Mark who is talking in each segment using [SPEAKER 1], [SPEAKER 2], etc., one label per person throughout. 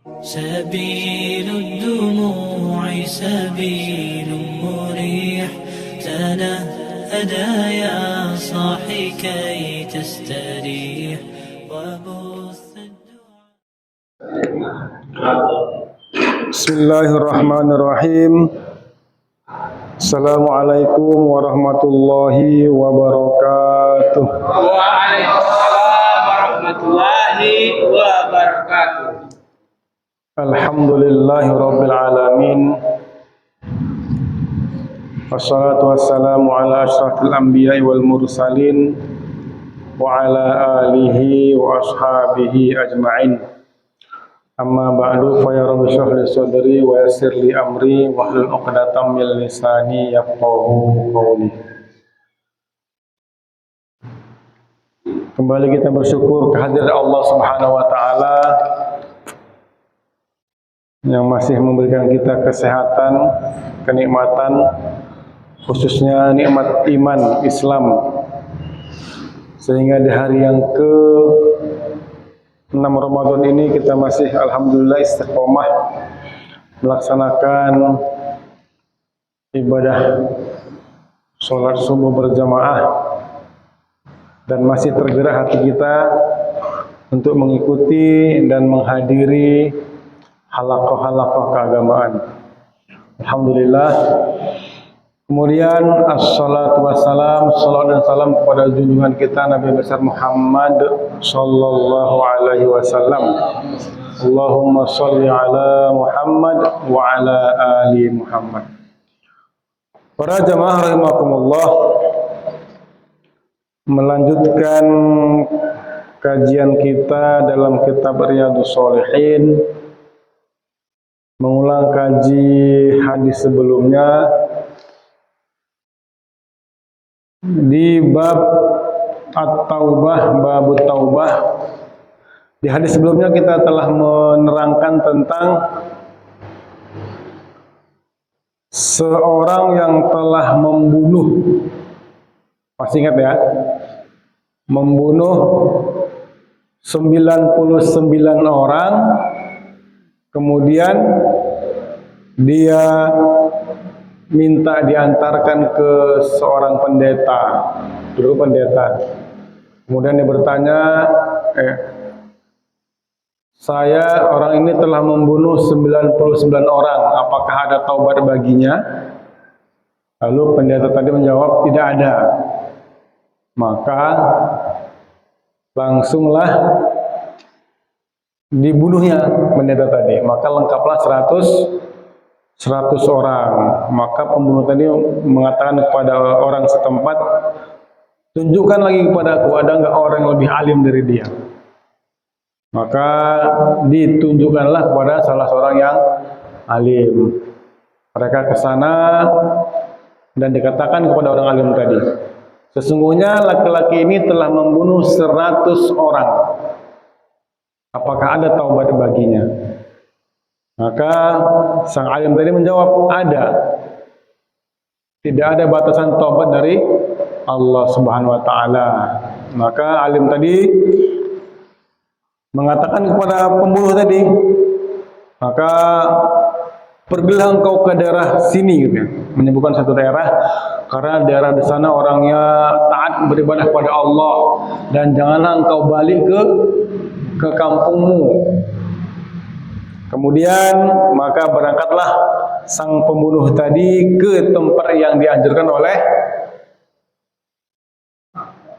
[SPEAKER 1] سبيل الدموع سبيل مريح تنهدى يا صاحي كي تستريح وبث
[SPEAKER 2] بسم الله الرحمن الرحيم. Assalamualaikum warahmatullahi wabarakatuh.
[SPEAKER 3] Waalaikumsalam warahmatullahi wabarakatuh.
[SPEAKER 2] Alhamdulillahi rabbil alamin. Wassalatu wassalamu ala asyrafil anbiya'i wal mursalin wa ala alihi wa ashabihi ajma'in. Amma ba'du, fa ya rabbi shrah li sadri wa yassir li amri wahlul 'uqdatam min lisani yafqahu qawli. Kembali kita bersyukur kehadiran Allah Subhanahu wa taala yang masih memberikan kita kesehatan, kenikmatan, khususnya nikmat iman Islam, sehingga di hari yang ke-6 Ramadan ini kita masih alhamdulillah istiqomah melaksanakan ibadah sholat subuh berjamaah, dan masih tergerak hati kita untuk mengikuti dan menghadiri halaqah-halaqah keagamaan. Alhamdulillah. Kemudian assalatu wassalam, salat dan salam kepada junjungan kita Nabi besar Muhammad sallallahu alaihi wasallam. Allahumma shalli ala Muhammad wa ala ali Muhammad. Para jamaah rahimakumullah, melanjutkan kajian kita dalam kitab Riyadhus Shalihin, mengulang kaji hadis sebelumnya di bab At-Taubah, bab Taubah. Di hadis sebelumnya kita telah menerangkan tentang seorang yang telah membunuh, masih ingat ya, membunuh 99 orang, kemudian dia minta diantarkan ke seorang pendeta, dulu pendeta. Kemudian dia bertanya, saya orang ini telah membunuh 99 orang, apakah ada taubat baginya? Lalu pendeta tadi menjawab, tidak ada. Maka langsunglah dibunuhnya pendeta tadi. Maka lengkaplah 100 orang. Maka pembunuh tadi mengatakan kepada orang setempat, tunjukkan lagi kepada aku, ada nggak orang yang lebih alim dari dia? Maka ditunjukkanlah kepada salah seorang yang alim. Mereka ke sana dan dikatakan kepada orang alim tadi, sesungguhnya laki-laki ini telah membunuh 100 orang. Apakah ada taubat baginya? Maka sang alim tadi menjawab, ada. Tidak ada batasan taubat dari Allah Subhanahu wa taala. Maka alim tadi mengatakan kepada pembunuh tadi, maka pergilah engkau ke daerah sini, gitu ya. Menyebutkan satu daerah, karena daerah di sana orangnya taat beribadah kepada Allah, dan janganlah engkau balik ke kampungmu. Kemudian maka berangkatlah sang pembunuh tadi ke tempat yang dianjurkan oleh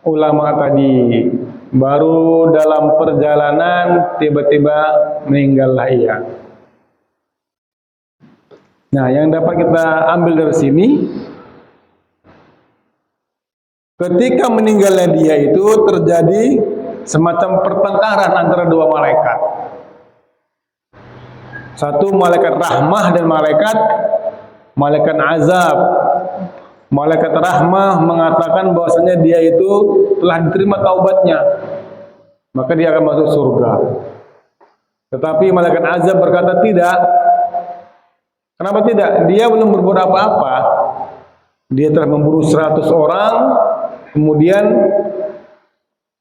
[SPEAKER 2] ulama tadi. Baru dalam perjalanan tiba-tiba meninggallah ia. Nah, yang dapat kita ambil dari sini, ketika meninggalnya dia itu terjadi semacam pertengkaran antara dua malaikat. Satu malaikat rahmah dan malaikat azab. Malaikat rahmah mengatakan bahwasanya dia itu telah diterima taubatnya, maka dia akan masuk surga. Tetapi malaikat azab berkata tidak. Kenapa tidak? Dia belum berbuat apa-apa. Dia telah membunuh 100 orang, kemudian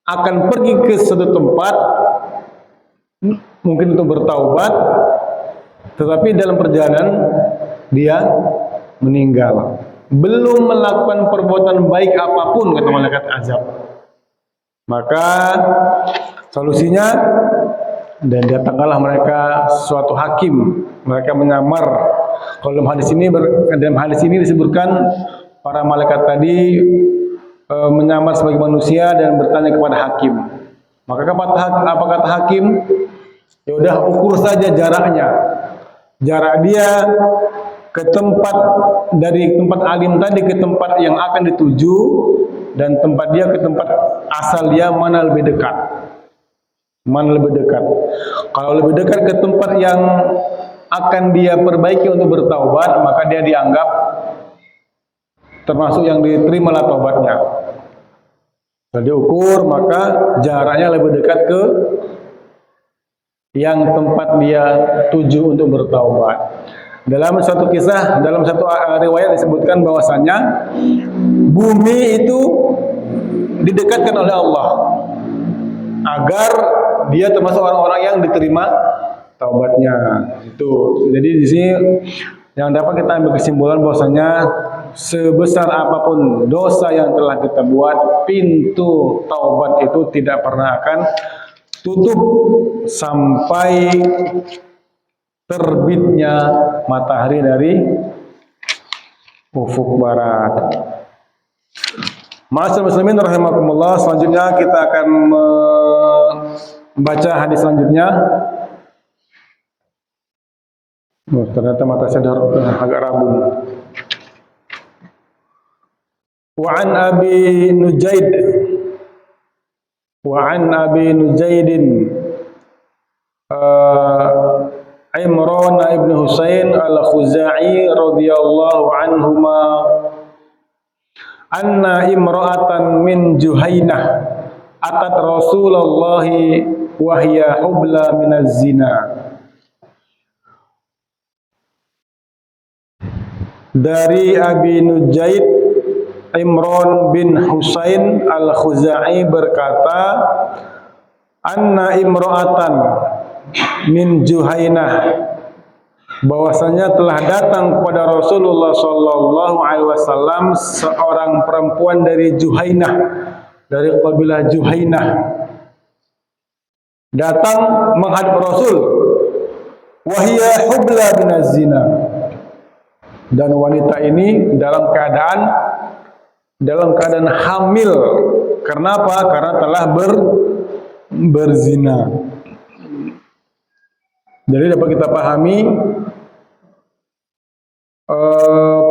[SPEAKER 2] akan pergi ke suatu tempat mungkin untuk bertaubat, tetapi dalam perjalanan dia meninggal. Belum melakukan perbuatan baik apapun, kata malaikat azab. Maka solusinya, dan datanglah mereka suatu hakim. Mereka menyamar. Kalau dalam hadis ini disebutkan para malaikat tadi menyamar sebagai manusia dan bertanya kepada hakim. Maka apa kata hakim? Ya udah, ukur saja jaraknya. Jarak dia ke tempat, dari tempat alim tadi ke tempat yang akan dituju, dan tempat dia ke tempat asal dia mana lebih dekat. Mana lebih dekat? Kalau lebih dekat ke tempat yang akan dia perbaiki untuk bertaubat, maka dia dianggap termasuk yang diterima taubatnya. Kalau diukur, maka jaraknya lebih dekat ke yang tempat dia tuju untuk bertaubat. Dalam satu kisah, dalam satu riwayat disebutkan bahwasannya bumi itu didekatkan oleh Allah agar dia termasuk orang-orang yang diterima taubatnya. Itu. Jadi di sini yang dapat kita ambil kesimpulan bahwasanya sebesar apapun dosa yang telah kita buat, pintu taubat itu tidak pernah akan tutup sampai terbitnya matahari dari ufuk barat. Ma'asyiral muslimin rahimakumullah, selanjutnya kita akan membaca hadis selanjutnya. Oh, ternyata mata saya agak rabun. Wa an Abi Nujaid Imran ibn Husain al-Khuzai radhiyallahu anhuma anna imra'atan min Juhainah atat Rasulullah wa hiya hubla minaz zina. Dari Abi Nujaid, Imran bin Husain al-Khuzai berkata, anna imra'atan min Juhainah, bahwasanya telah datang kepada Rasulullah sallallahu alaihi wasallam seorang perempuan dari Juhainah, dari kabilah Juhainah, datang menghadap Rasul, wahia hubla binaz zina, dan wanita ini dalam keadaan hamil. Kenapa? Karena telah berzina. Jadi dapat kita pahami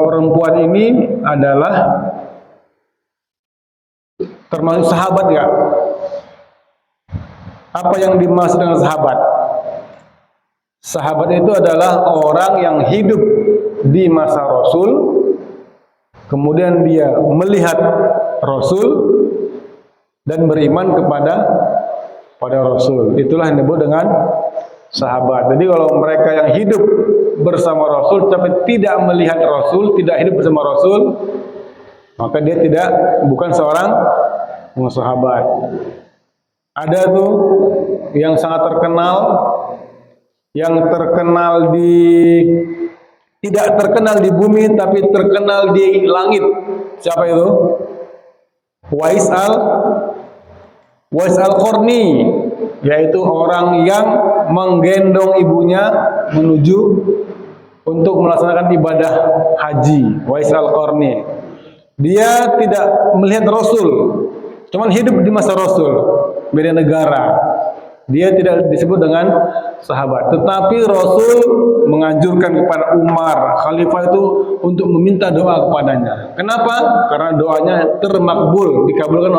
[SPEAKER 2] perempuan ini adalah termasuk sahabat ya. Apa yang dimaksud dengan sahabat? Sahabat itu adalah orang yang hidup di masa Rasul, kemudian dia melihat Rasul dan beriman kepada Rasul. Itulah yang disebut dengan sahabat. Jadi kalau mereka yang hidup bersama Rasul tapi tidak melihat Rasul, tidak hidup bersama Rasul, maka dia bukan seorang sahabat. Ada tuh yang sangat terkenal, tidak terkenal di bumi tapi terkenal di langit. Siapa itu? Wais al-Qarni, yaitu orang yang menggendong ibunya menuju untuk melaksanakan ibadah haji. Wais al-Qarni. Dia tidak melihat Rasul, cuman hidup di masa Rasul, beda negara. Dia tidak disebut dengan sahabat, tetapi Rasul menganjurkan kepada Umar, khalifah itu, untuk meminta doa kepadanya. Kenapa? Karena doanya termakbul, dikabulkan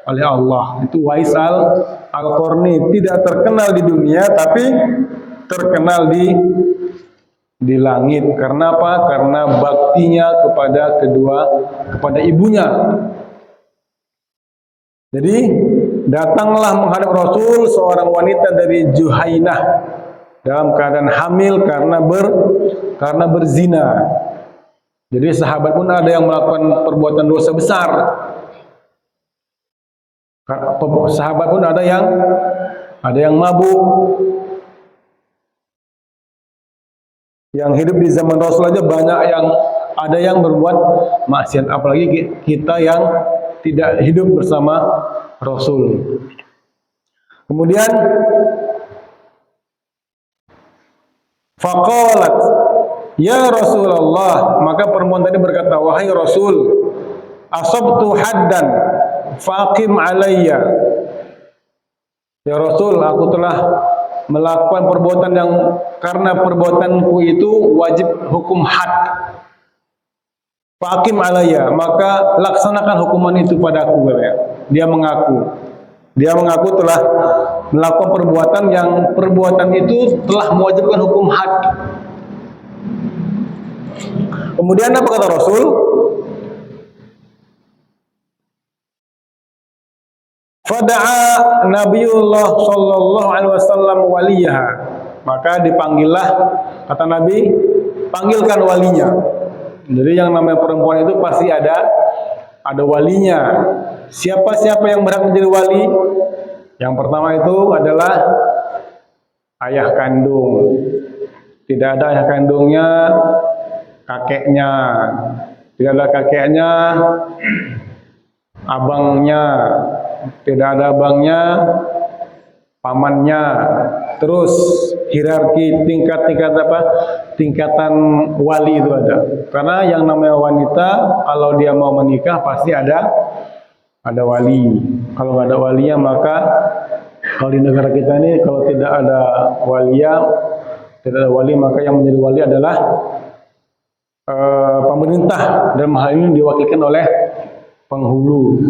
[SPEAKER 2] oleh Allah. Itu Wais al-Qarni, tidak terkenal di dunia tapi terkenal di langit. Karena apa? Karena baktinya kepada ibunya. Jadi datanglah menghadap Rasul seorang wanita dari Juhainah dalam keadaan hamil karena berzina. Jadi sahabat pun ada yang melakukan perbuatan dosa besar. Sahabat pun ada yang ada yang mabuk. Yang hidup di zaman Rasul aja banyak yang ada yang berbuat maksiat, apalagi kita yang tidak hidup bersama Rasul. Kemudian faqalat ya Rasulullah, maka perempuan tadi berkata, wahai Rasul, asabtu haddan faqim alayya. Ya Rasul, aku telah melakukan perbuatan yang karena perbuatanku itu wajib hukum had. Faqim alayya, maka laksanakan hukuman itu padaku. Dia mengaku telah melakukan perbuatan yang perbuatan itu telah mewajibkan hukum had. Kemudian apa kata Rasul? Fada'a Nabiullah sallallahu alaihi wasallam waliyaha. Maka dipanggillah, kata Nabi, panggilkan walinya. Jadi yang namanya perempuan itu pasti ada walinya. Siapa-siapa yang berhak menjadi wali? Yang pertama itu adalah ayah kandung. Tidak ada ayah kandungnya, kakeknya. Tidak ada kakeknya, abangnya. Tidak ada abangnya, pamannya. Terus hierarki tingkatan wali itu ada. Karena yang namanya wanita kalau dia mau menikah pasti ada wali. Kalau nggak ada walinya, maka kalau di negara kita ini kalau tidak ada wali, maka yang menjadi wali adalah pemerintah, dan hal ini diwakilkan oleh penghulu.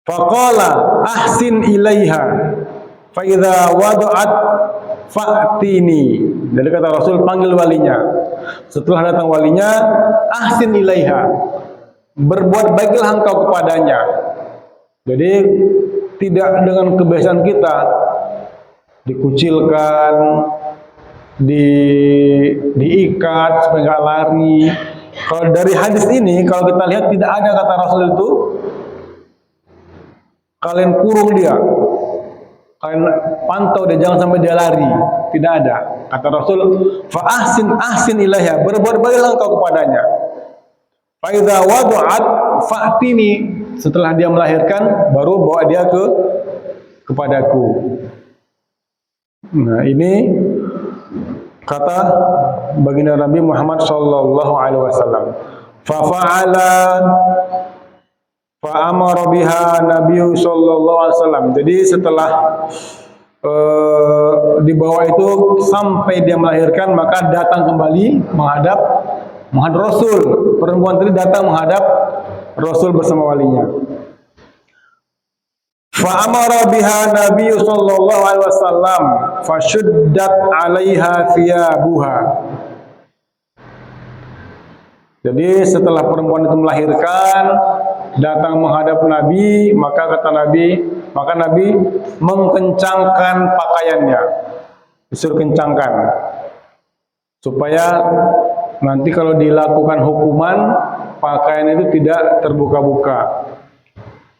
[SPEAKER 2] Faqala ahsin ilaiha fa idza wada'at fa'tini. Jadi kata Rasul, panggil walinya. Setelah datang walinya, ahsin ilaiha, berbuat baiklah engkau kepadanya. Jadi tidak dengan kebiasaan kita dikucilkan, diikat supaya nggak lari. Kalau dari hadis ini, kalau kita lihat tidak ada kata Rasul itu kalian kurung dia, kalian pantau dia, jangan sampai dia lari. Tidak ada. Kata Rasul, fa ahsin ilaiha, berbuat baiklah engkau kepadanya. Fa idza wada'at fa'tini, setelah dia melahirkan baru bawa dia kepadaku. Nah, ini kata baginda Nabi Muhammad sallallahu alaihi wasallam. Fa fa'ala fa amara biha Nabi sallallahu alaihi wasallam. Jadi setelah dibawa itu sampai dia melahirkan, maka datang kembali menghadap Rasul. Perempuan tadi datang menghadap Rasul bersama walinya. Fa amara biha Nabi sallallahu alaihi wasallam fa shuddat 'alaiha thiyabuha. Jadi setelah perempuan itu melahirkan, datang menghadap Nabi, maka Nabi mengkencangkan pakaiannya, disuruh kencangkan, supaya nanti kalau dilakukan hukuman, pakaian itu tidak terbuka-buka.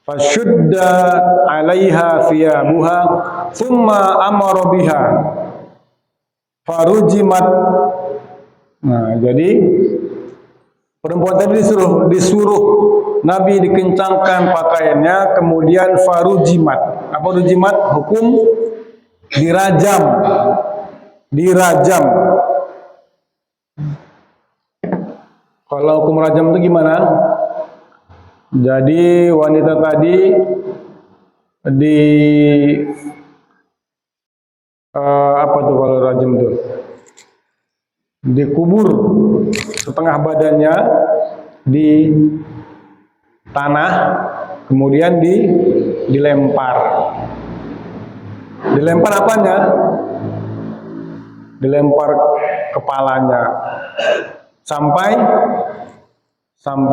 [SPEAKER 2] Fashudda 'alaiha thiyabuha thumma amara biha farujimat. Nah, jadi perempuan tadi disuruh Nabi dikencangkan pakaiannya, kemudian farujimat. Apa rujimat? Hukum dirajam. Kalau hukum rajam itu gimana? Jadi wanita tadi apa tuh kalau rajam tuh? Dikubur setengah badannya di tanah, kemudian dilempar. Dilempar apanya? Dilempar kepalanya sampai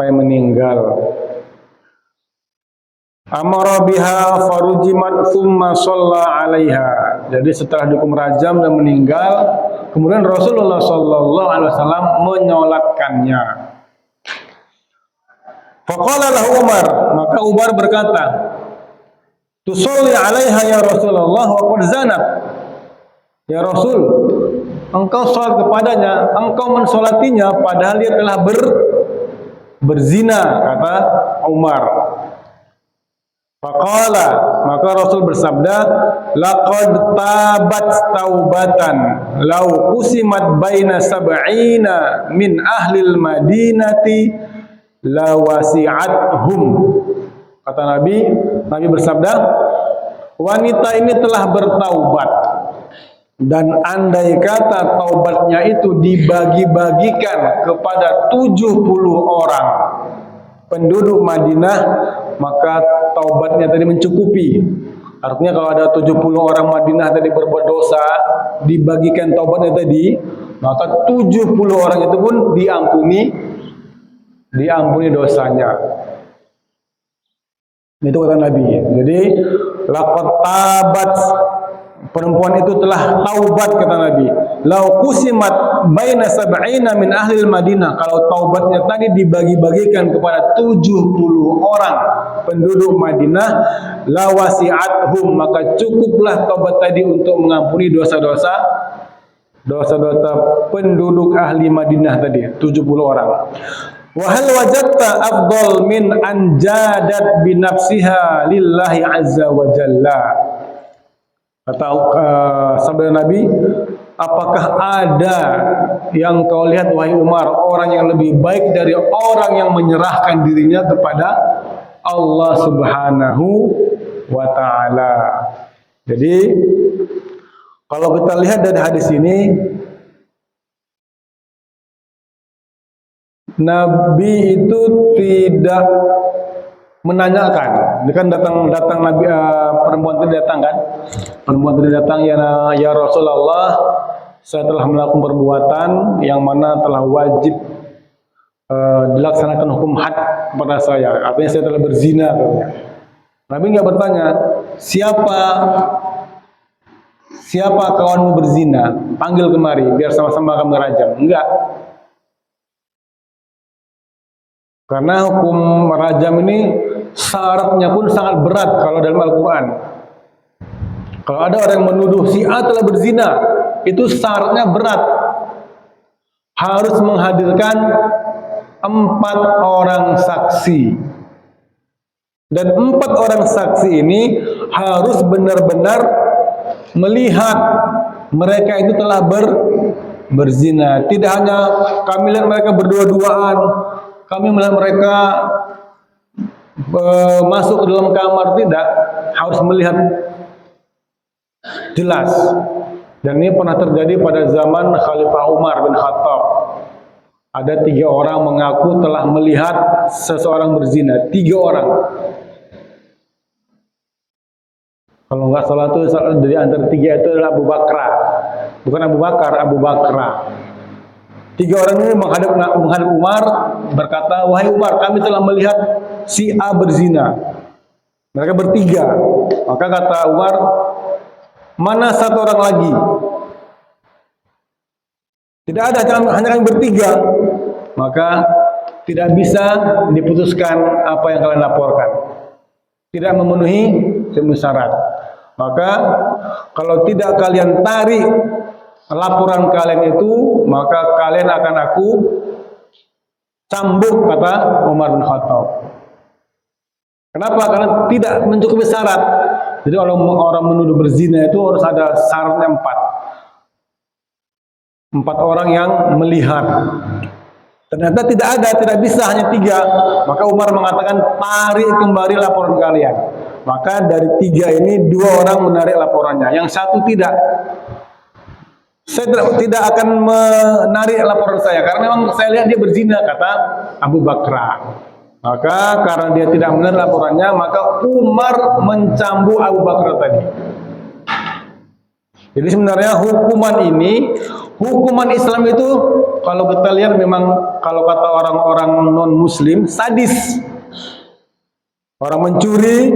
[SPEAKER 2] meninggal. Amara biha farujimat thumma shalla 'alaiha. Jadi setelah dihukum rajam dan meninggal, kemudian Rasulullah sallallahu alaihi wasallam menyolatkannya. Faqala lahu Umar, maka Umar berkata, tusolli 'alaiha ya Rasulullah wa qad zanat. Ya Rasul, engkau salat kepadanya, engkau mensolatinya padahal dia telah berzina, kata Umar. Faqala, maka Rasul bersabda, laqad tabat taubatan law qusimat baina sab'ina min ahlil madinati la wasi'athum. Kata Nabi bersabda, wanita ini telah bertaubat, dan andai kata taubatnya itu dibagi-bagikan kepada 70 orang penduduk Madinah, maka taubatnya tadi mencukupi. Artinya kalau ada 70 orang Madinah tadi berbuat dosa, dibagikan taubatnya tadi, maka 70 orang itu pun diampuni dosanya. Itu kata Nabi. Jadi laqad tabat, perempuan itu telah taubat, kata Nabi. Lau qusimat baina sab'ina min ahli Madinah, kalau taubatnya tadi dibagi-bagikan kepada 70 orang penduduk Madinah, la wasi'athum, maka cukuplah taubat tadi untuk mengampuni dosa-dosa penduduk ahli Madinah tadi, 70 orang. Wa hal wajadta afdal min anjadat bi nafsiha lillahi azza wa jalla. Kata sabda Nabi, apakah ada yang kau lihat wahai Umar, orang yang lebih baik dari orang yang menyerahkan dirinya kepada Allah Subhanahu wa taala. Jadi kalau kita lihat dari hadis ini, Nabi itu tidak menanyakan. Ini kan datang Nabi, perempuan tadi datang kan? Perempuan tadi datang, ya Rasulullah, saya telah melakukan perbuatan yang mana telah wajib dilaksanakan hukum had kepada saya. Artinya saya telah berzina, katanya. Nabi nggak bertanya, siapa kawanmu berzina? Panggil kemari, biar sama-sama kami rajam. Enggak. Karena hukum rajam ini syaratnya pun sangat berat kalau dalam Al-Quran. Kalau ada orang yang menuduh si A telah berzina, itu syaratnya berat. Harus menghadirkan 4 orang saksi. Dan 4 orang saksi ini harus benar-benar melihat mereka itu telah berzina. Tidak hanya kami lihat mereka berdua-duaan, kami melihat mereka masuk ke dalam kamar, tidak. Harus melihat jelas. Dan ini pernah terjadi pada zaman Khalifah Umar bin Khattab. Ada 3 orang mengaku telah melihat seseorang berzina. 3 orang. Kalau nggak salah itu dari antara 3 itu adalah Abu Bakar. Bukan Abu Bakar, Abu Bakar. 3 orang ini menghadap Umar, berkata, wahai Umar, kami telah melihat si A berzina. Mereka bertiga. Maka kata Umar, mana 1 orang lagi? Tidak ada, hanya kami bertiga. Maka tidak bisa diputuskan apa yang kalian laporkan. Tidak memenuhi semua syarat. Maka kalau tidak kalian tarik laporan kalian itu, maka kalian akan aku cambuk, kata Umar bin Khattab. Kenapa? Karena tidak mencukupi syarat. Jadi orang menuduh berzina itu harus ada syaratnya 4 orang yang melihat. Ternyata tidak ada, tidak bisa, hanya 3. Maka Umar mengatakan, tarik kembali laporan kalian. Maka dari 3 ini 2 orang menarik laporannya, yang 1 tidak. Saya tidak akan menarik laporan saya karena memang saya lihat dia berzina, kata Abu Bakar. Maka karena dia tidak menarik laporannya, maka Umar mencambuk Abu Bakar tadi. Jadi sebenarnya hukuman Islam itu kalau kita lihat memang, kalau kata orang-orang non-muslim, sadis. Orang mencuri,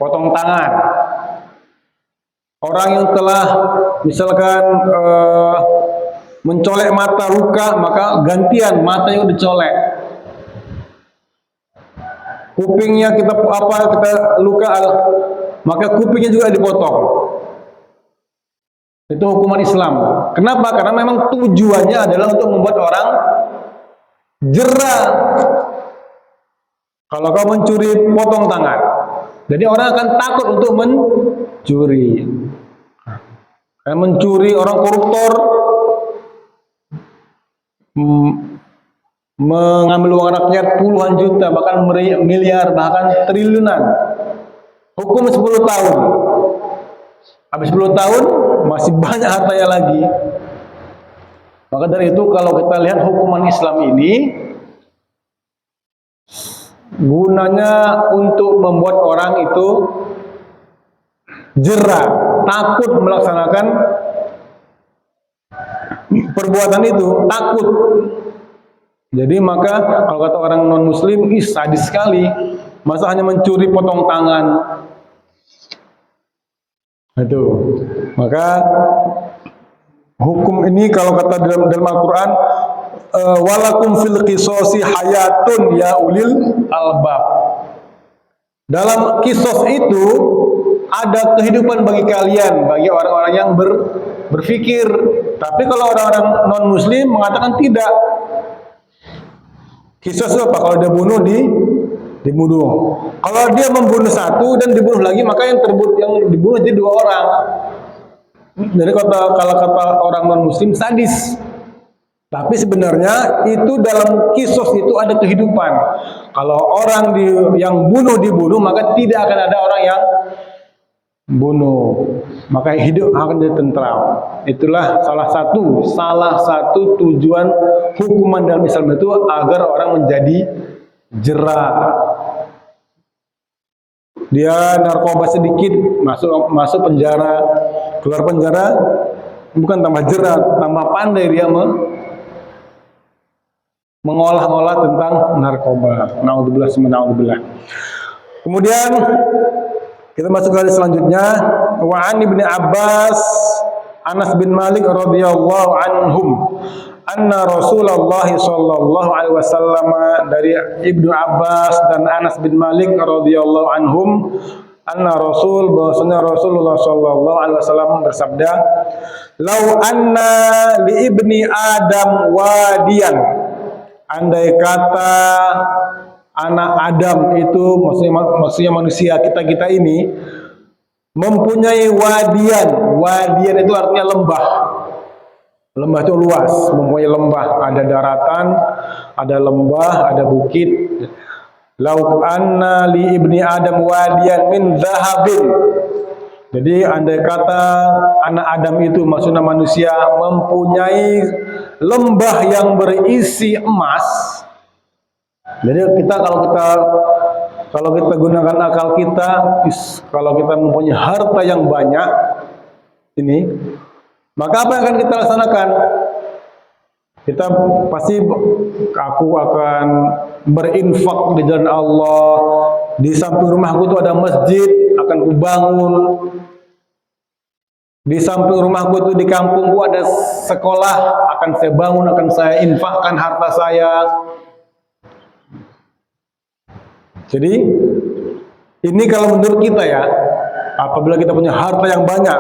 [SPEAKER 2] potong tangan. Orang yang telah misalkan mencolek mata luka, maka gantian matanya dicolek. Kupingnya kita luka, maka kupingnya juga dipotong. Itu hukuman Islam. Kenapa? Karena memang tujuannya adalah untuk membuat orang jera. Kalau kau mencuri, potong tangan. Jadi orang akan takut untuk mencuri. Karena mencuri, orang koruptor mengambil uang rakyat puluhan juta, bahkan miliar, bahkan triliunan. Hukum 10 tahun. Habis 10 tahun masih banyak hartanya lagi. Maka dari itu kalau kita lihat hukuman Islam ini gunanya untuk membuat orang itu jera, takut melaksanakan perbuatan itu, takut. Jadi maka kalau kata orang non muslim, sadis sekali, masa hanya mencuri potong tangan. Itu. Maka hukum ini kalau kata dalam Al-Qur'an, walakum fil qisasi hayatun ya ulil albab. Dalam kisos itu ada kehidupan bagi kalian, bagi orang-orang yang berpikir. Tapi kalau orang-orang non muslim mengatakan tidak. Kisos itu apa? Kalau dia bunuh dibunuh. Kalau dia membunuh satu dan dibunuh lagi, maka yang dibunuh jadi 2 orang. Jadi kalau kata orang non muslim sadis. Tapi sebenarnya itu dalam kisos itu ada kehidupan. Kalau orang yang dibunuh, maka tidak akan ada orang yang bunuh. Maka hidup akan jadi tentram. Itulah salah satu tujuan hukuman dalam Islam itu agar orang menjadi jera. Dia narkoba sedikit masuk penjara, keluar penjara bukan tambah jera, tambah pandai dia mengolah-olah tentang narkoba. Naudzubillah. Kemudian kita masuk ke hadis selanjutnya. Wa an Ibnu Abbas, Anas bin Malik radhiyallahu anhum, anna Rasulullah sallallahu alaihi wasallam, dari Ibnu Abbas dan Anas bin Malik radhiyallahu anhum, anna bahwasanya Rasulullah sallallahu alaihi wasallam bersabda, "Lau anna li ibni Adam wadiyan." Andai kata anak Adam itu, maksudnya manusia kita ini mempunyai wadian. Wadian itu artinya lembah. Lembah itu luas, mempunyai lembah, ada daratan, ada lembah, ada bukit. Lau anna li ibni Adam wadian min zahabin. Jadi andai kata anak Adam itu, maksudnya manusia, mempunyai lembah yang berisi emas. Jadi kalau kita gunakan akal kita, kalau kita mempunyai harta yang banyak ini, maka apa yang akan kita laksanakan? Kita pasti, aku akan berinfak di jalan Allah. Di samping rumahku itu ada masjid, akan kubangun. Di samping rumahku itu di kampungku ada sekolah, akan saya bangun, akan saya infakkan harta saya. Jadi ini kalau menurut kita ya, apabila kita punya harta yang banyak,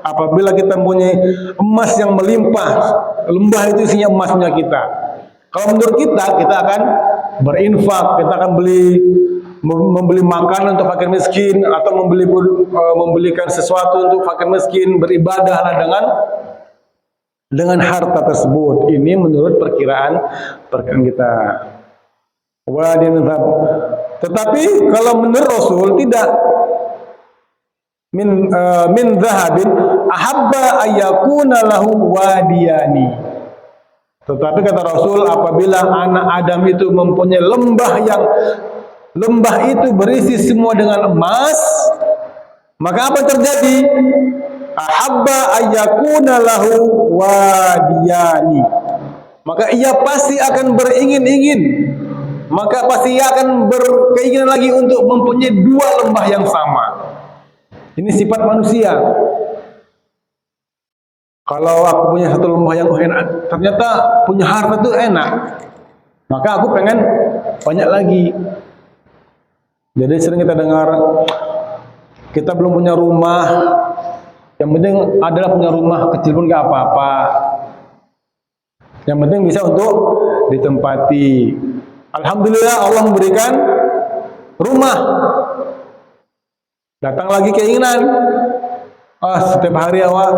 [SPEAKER 2] apabila kita mempunyai emas yang melimpah, lembah itu isinya emas punya kita. Kalau menurut kita akan berinfak, kita akan membeli makanan untuk fakir miskin, atau membelikan sesuatu untuk fakir miskin, beribadahlah dengan harta tersebut. Ini menurut perkiraan kita. Tetapi kalau menurut Rasul tidak. Min zahabin ahabba ayyakuna lahu wadiyani. Tetapi kata Rasul, apabila anak Adam itu mempunyai lembah itu berisi semua dengan emas, maka apa terjadi? Ahabba ayyakuna lahu wadiyani. Maka ia pasti akan beringin-ingin. Maka pasti ia akan berkeinginan lagi untuk mempunyai 2 lembah yang sama. Ini sifat manusia. Kalau aku punya 1 lembah yang enak, ternyata punya harta itu enak, maka aku pengen banyak lagi. Jadi sering kita dengar, kita belum punya rumah. Yang penting adalah punya rumah kecil pun gak apa-apa. Yang penting bisa untuk ditempati. Alhamdulillah Allah memberikan rumah. Datang lagi keinginan. Setiap hari awak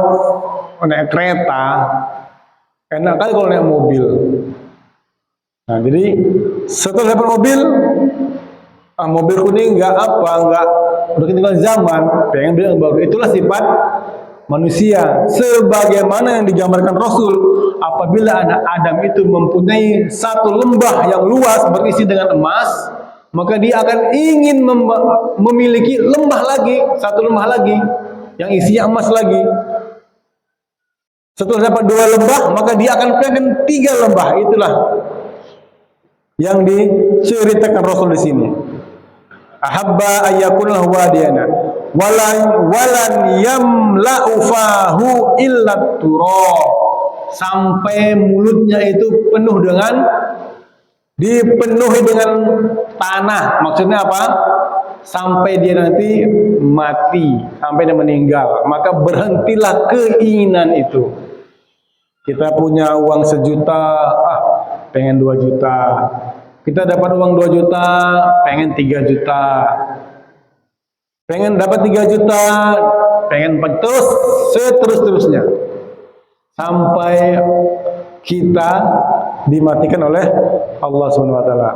[SPEAKER 2] naik kereta, enak kali kalau naik mobil. Nah, jadi setelah dapat mobil, mobil kuning nggak udah ketinggalan zaman, pengen beli yang baru. Itulah sifat manusia. Sebagaimana yang digambarkan Rasul, apabila anak Adam itu mempunyai satu lembah yang luas berisi dengan emas, maka dia akan ingin memiliki satu lembah lagi yang isinya emas lagi. Setelah dapat 2 lembah, maka dia akan pengen 3 lembah. Itulah yang diceritakan Rasul di sini. Ahabba ayyakunal wadiyana walan yamla'u fahu illa turab. Sampai mulutnya itu dipenuhi dengan tanah. Maksudnya apa? Sampai dia nanti mati, sampai dia meninggal, maka berhentilah keinginan itu. Kita punya uang 1 juta, pengen 2 juta. Kita dapat uang 2 juta, pengen 3 juta. Pengen dapat 3 juta, pengen terus seterusnya. Sampai kita dimatikan oleh Allah Subhanahu wa taala.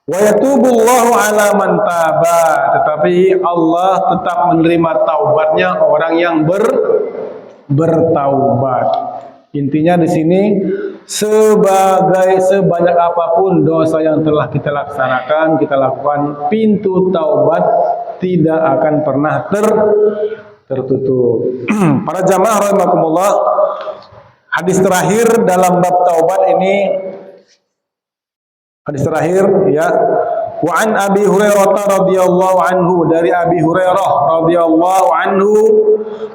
[SPEAKER 2] Wa yatubullahu ala man taba, tetapi Allah tetap menerima taubatnya orang yang bertaubat. Intinya di sini sebanyak apapun dosa yang telah kita laksanakan, kita lakukan, pintu taubat tidak akan pernah tertutup. Para jamaah rahimakumullah, hadis terakhir dalam bab taubat ini, hadis terakhir ya. Wa an Abi Hurairah radhiyallahu anhu, dari Abi Hurairah radhiyallahu anhu,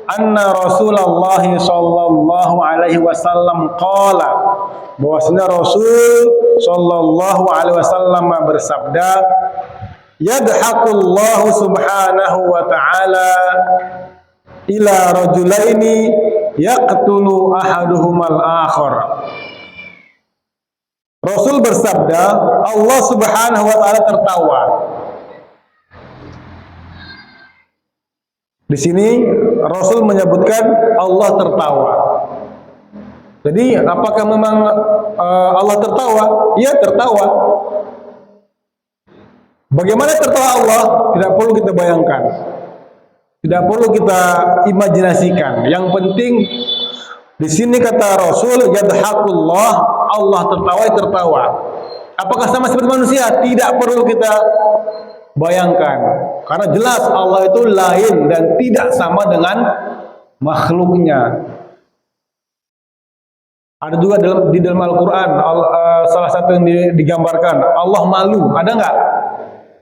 [SPEAKER 2] anna Rasulullah sallallahu alaihi wasallam qala, bahwasanya Rasul sallallahu alaihi wasallam bersabda, yadhaqullahu subhanahu wa ta'ala ila rajulaini yaqtulu ahaduhumal akhar. Rasul bersabda, Allah Subhanahu wa taala tertawa. Di sini Rasul menyebutkan Allah tertawa. Jadi apakah memang Allah tertawa? Ya, tertawa. Bagaimana tertawa Allah? Tidak perlu kita bayangkan. Tidak perlu kita imajinasikan. Yang penting di sini kata Rasul, yadhaqullah, Allah tertawa. Apakah sama seperti manusia? Tidak perlu kita bayangkan. Karena jelas Allah itu lain dan tidak sama dengan makhluknya. Ada juga di dalam Al-Quran, salah satu yang digambarkan, Allah malu. Ada nggak?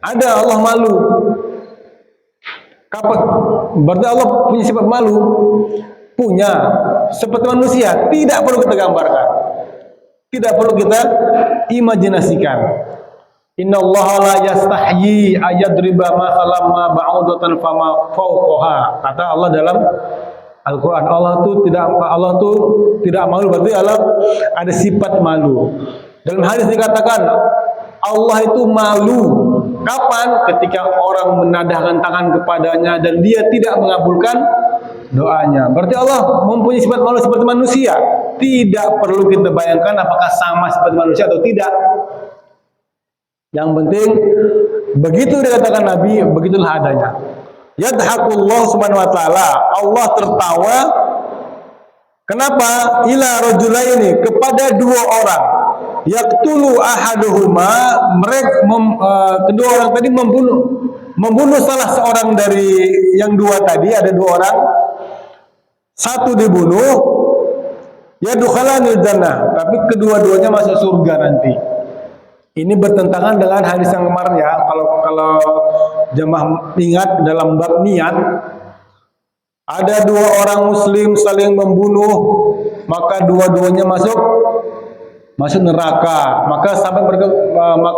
[SPEAKER 2] Ada, Allah malu. Kapan? Berarti Allah punya sifat malu. Punya, seperti manusia, tidak perlu kita gambarkan, tidak perlu kita imajinasikan. Inna Allah la yastahyi ayadriba mathalan ma ba'udatan fama fawqaha. Kata Allah dalam Al-Quran, Allah tu tidak malu, berarti Allah ada sifat malu. Dalam hadis dikatakan Allah itu malu. Kapan? Ketika orang menadahkan tangan kepadanya dan dia tidak mengabulkan doanya. Berarti Allah mempunyai sifat malu seperti manusia. Tidak perlu kita bayangkan apakah sama seperti manusia atau tidak. Yang penting begitu dikatakan Nabi, begitulah adanya. Yadhaqullah subhanahu wa ta'ala, Allah tertawa. Kenapa? Ila rajulaini, kepada 2 orang. Yaqtulu ahaduhuma, kedua orang tadi membunuh salah seorang dari yang 2 tadi. Ada 2 orang, satu dibunuh, ya dukhalanil jannah, tapi kedua-duanya masuk surga nanti. Ini bertentangan dengan hadis yang kemarin ya. Kalau jemaah ingat dalam bab niat, ada 2 orang muslim saling membunuh, maka dua-duanya masuk neraka. Maka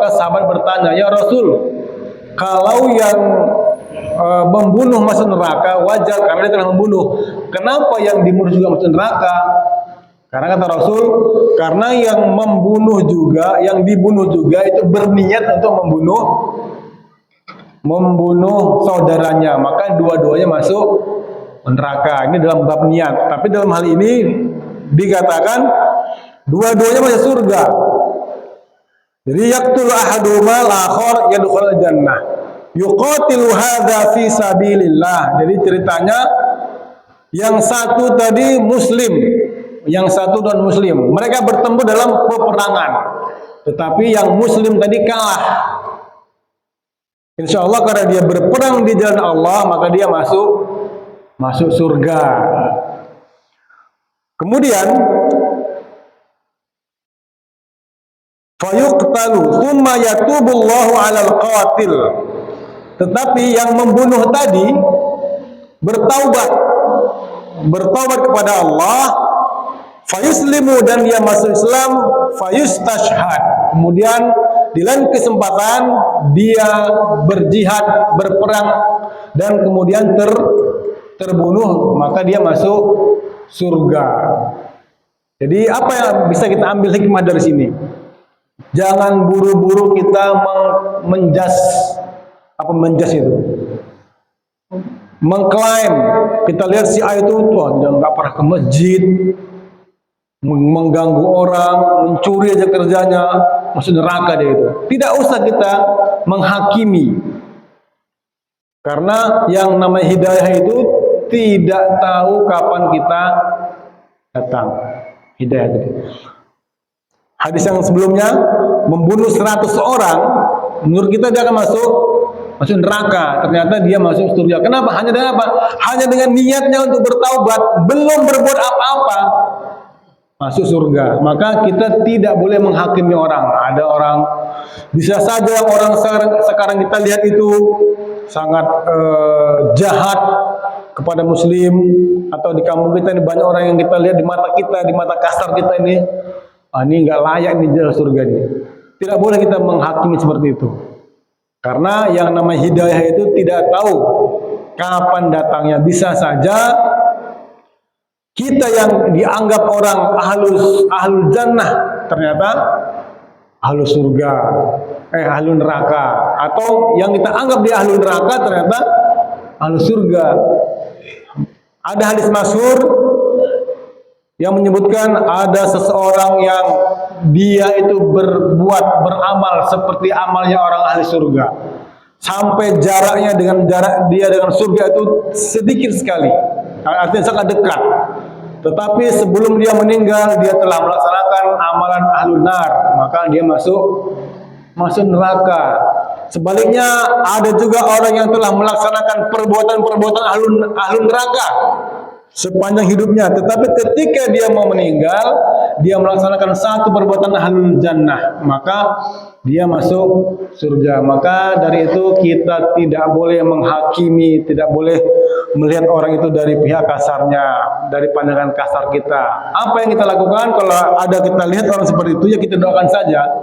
[SPEAKER 2] sahabat bertanya, ya Rasul, kalau yang membunuh masuk neraka wajar karena dia telah membunuh. Kenapa yang dibunuh juga masuk neraka? Karena kata Rasul, karena yang membunuh juga, yang dibunuh juga itu berniat untuk membunuh saudaranya, maka dua-duanya masuk neraka. Ini dalam bab niat. Tapi dalam hal ini dikatakan dua-duanya masuk surga. Jadi yaqtul ahaduhuma al-akhar yadkhulul jannah. Yuqatilu hadza fi sabilillah. Jadi ceritanya yang satu tadi muslim, yang satu non muslim. Mereka bertemu dalam peperangan. Tetapi yang muslim tadi kalah. Insya Allah karena dia berperang di jalan Allah, maka dia masuk surga. Kemudian fayuqtalu thumma yatubullahu 'alal qatil. Tetapi yang membunuh tadi bertaubat kepada Allah, fayuslimu, dan dia masuk Islam, fayustashhad. Kemudian di lain kesempatan dia berjihad, berperang, dan kemudian terbunuh, maka dia masuk surga. Jadi apa yang bisa kita ambil hikmah dari sini? Jangan buru-buru kita menjas itu, mengklaim. Kita lihat si A itu tuh dia nggak pernah ke masjid, mengganggu orang, mencuri aja kerjanya, masuk neraka dia itu. Tidak usah kita menghakimi, karena yang namanya hidayah itu tidak tahu kapan kita datang. Hidayah itu. Hadis yang sebelumnya, membunuh 100 orang, menurut kita dia akan masuk neraka. Ternyata dia masuk surga. Kenapa? Hanya dengan apa? Hanya dengan niatnya untuk bertaubat, belum berbuat apa-apa, masuk surga. Maka kita tidak boleh menghakimi orang. Ada orang, bisa saja orang sekarang kita lihat itu sangat jahat kepada muslim, atau di kampung kita ini banyak orang yang kita lihat di mata kita, di mata kasar kita ini, ini nggak layak di jalan surga ini. Tidak boleh kita menghakimi seperti itu. Karena yang namanya hidayah itu tidak tahu kapan datangnya. Bisa saja kita yang dianggap orang ahlul jannah ternyata ahlul surga, ahlul neraka. Atau yang kita anggap dia ahlul neraka ternyata ahlul surga. Ada hadis masyhur yang menyebutkan ada seseorang yang dia itu beramal seperti amalnya orang ahli surga, sampai jaraknya dengan jarak dia dengan surga itu sedikit sekali, artinya sangat dekat. Tetapi sebelum dia meninggal, dia telah melaksanakan amalan ahlun nar, maka dia masuk neraka. Sebaliknya ada juga orang yang telah melaksanakan perbuatan-perbuatan ahlun neraka sepanjang hidupnya, tetapi ketika dia mau meninggal, dia melaksanakan satu perbuatan ahlul jannah, maka dia masuk surga. Maka dari itu kita tidak boleh menghakimi, tidak boleh melihat orang itu dari pihak kasarnya, dari pandangan kasar kita. Apa yang kita lakukan kalau ada kita lihat orang seperti itu, ya kita doakan saja.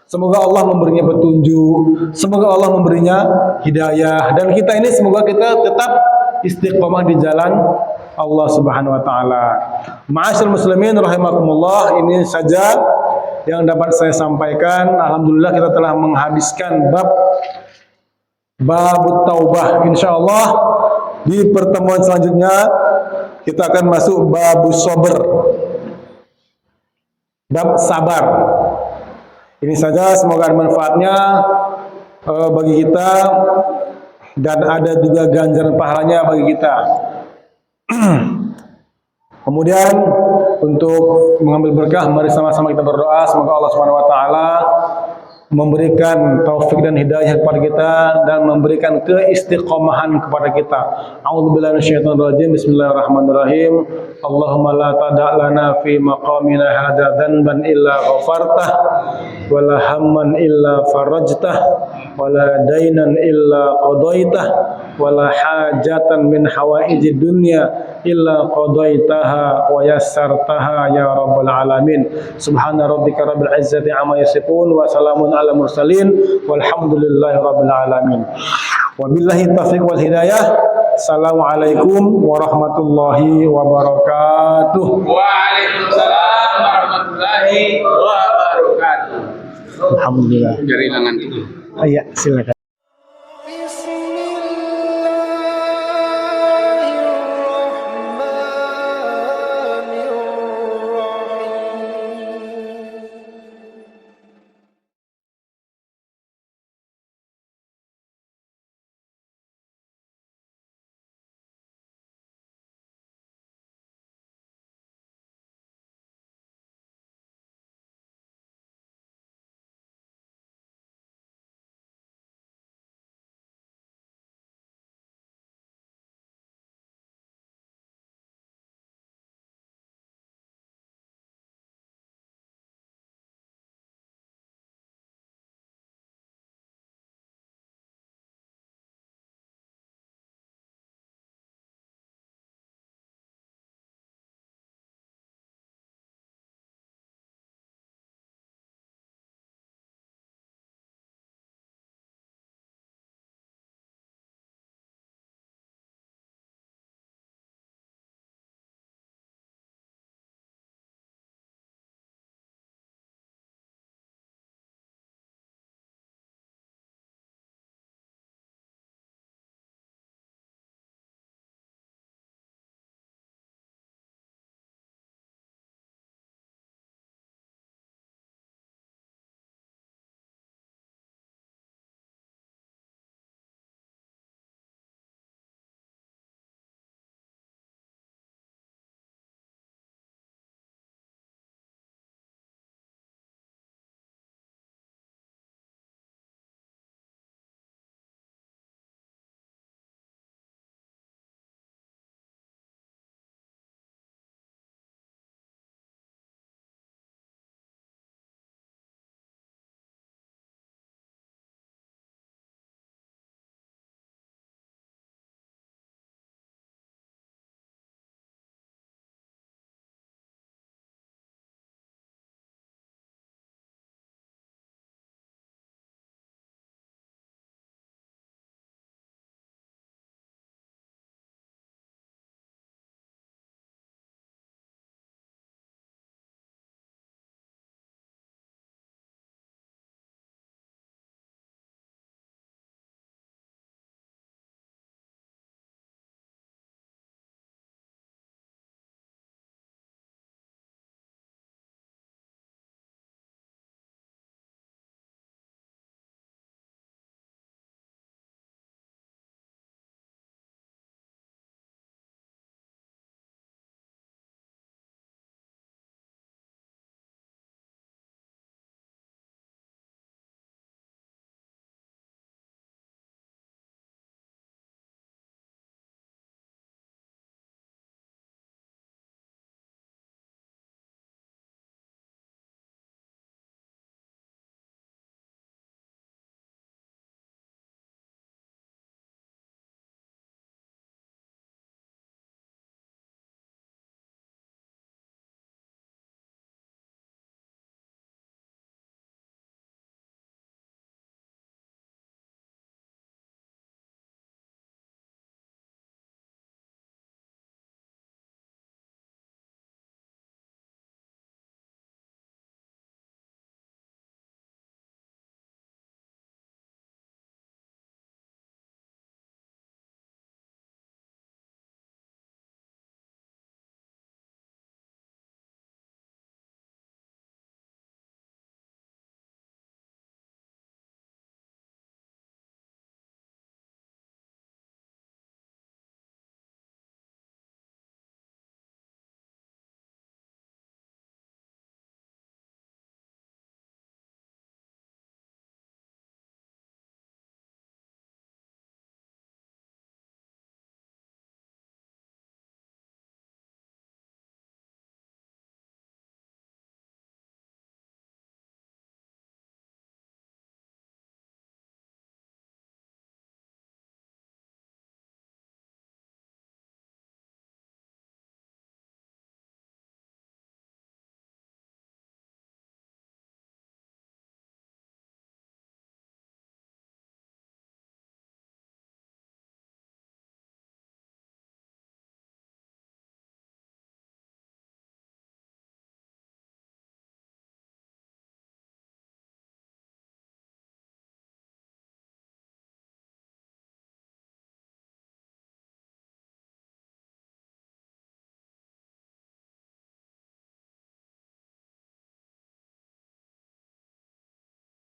[SPEAKER 2] Semoga Allah memberinya petunjuk, semoga Allah memberinya hidayah, dan kita ini semoga kita tetap istiqomah di jalan Allah Subhanahu wa taala. Ma'asyiral muslimin rahimakumullah, ini saja yang dapat saya sampaikan. Alhamdulillah kita telah menghabiskan bab taubah. Insyaallah di pertemuan selanjutnya kita akan masuk bab sabr. Bab sabar. Ini saja, semoga ada manfaatnya bagi kita dan ada juga ganjaran pahalanya bagi kita. Kemudian untuk mengambil berkah, mari sama-sama kita berdoa semoga Allah Subhanahu wa taala memberikan taufik dan hidayah kepada kita dan memberikan keistiqomahan kepada kita. A'udzubillahi minasyaitonir rajim. Bismillahirrahmanirrahim. Allahumma la tada' lana fi maqamina hadza dzanban illa ghafartah wa la hamman illa farajtah wa la dainan illa qadaitah wa la hajatan min hawaijid dunya illa qadaitaha wa yassartaha ya rabbal alamin. Subhana rabbika rabbil izzati amma yasifun wa salamun ala mursalin walhamdulillahi rabbil alamin. Wabillahi taufiq wal hidayah. Assalamualaikum warahmatullahi wabarakatuh.
[SPEAKER 3] Waalaikumsalam warahmatullahi wabarakatuh.
[SPEAKER 2] Alhamdulillah.
[SPEAKER 3] Dari lengan itu.
[SPEAKER 2] Iya, silakan.